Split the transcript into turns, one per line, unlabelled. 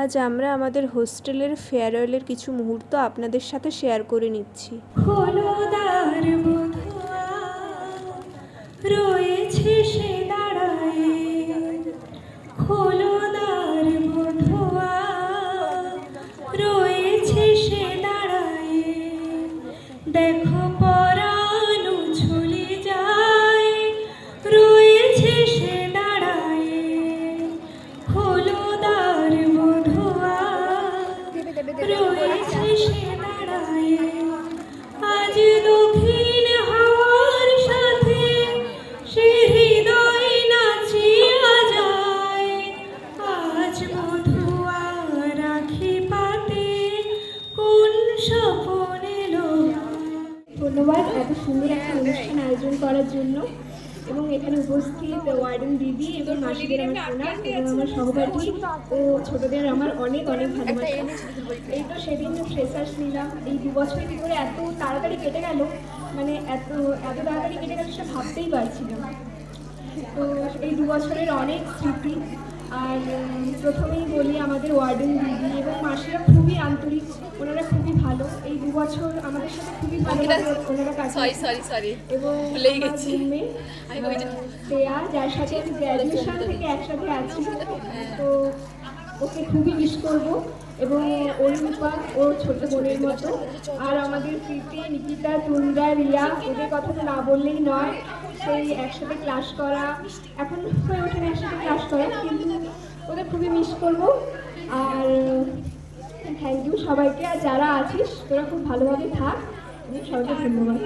আজ আমরা আমাদের হোস্টেলের ফেয়ারওয়েলের কিছু মুহূর্ত আপনাদের সাথে শেয়ার করে নিচ্ছি। রয়েছে সে দাঁড়ায়, খোলদার বধুয়া রয়েছে সে দাঁড়ায়, দেখো পরানো চলে যায়, রয়েছে সে দাঁড়ায়, খোলদার বধুয়া রয়েছে সে দাঁড়ায়। আজ দক্ষিণ হাওয়ার সাথে সে হৃদয় নাচিয়া যায়, আজ বধুয়া রাখি পাতে কোন স্বপন এলো। ধন্যবাদ এত সুন্দর একটা অনুষ্ঠান আয়োজন করার জন্য, এবং এখানে উপস্থিত ওয়ার্ডেন দিদি এবং মাসিদের আমার প্রণাম, এবং আমার সহপাঠী ও ছোটদের আমার অনেক অনেক ভালোবাসা। এই তো সেদিন ফ্রেশার্স নিলাম, এই 2 বছরের ভিতরে এত তাড়াতাড়ি কেটে গেল, মানে এত তাড়াতাড়ি কেটে গেল সেটা ভাবতেই পারছিলাম। তো এই 2 বছরের অনেক স্মৃতি। আর প্রথমেই বলি, আমাদের ওয়ার্ডেন দিদি এবং মাসিরা খুবই আন্তরিক, ওনারা খুবই ভালো। এই 2 বছর আমাদের সাথে খুবই ভালোভাবে ওনারা কাটিয়েছে। এবং শ্রেয়া, যার সাথে আমি গ্র্যাজুয়েশন থেকে একসাথে আছি, তো ওকে খুবই মিস করবো। এবং অরুণিপা ওর ছোট বোনের মতো। আর আমাদের প্রীতি, নিকিতা, তুন্দ্রা, রিয়া, ওদের কথা তো না বললেই নয়। সেই একসাথে ক্লাস করা, এখন হয়ে ওঠেন একসাথে ক্লাস করা, কিন্তু ওদের খুবই মিস করবো। আর থ্যাংক ইউ সবাইকে। আর যারা আছিস তোরা খুব ভালোভাবে থাক, এবং সবাইকে ধন্যবাদ।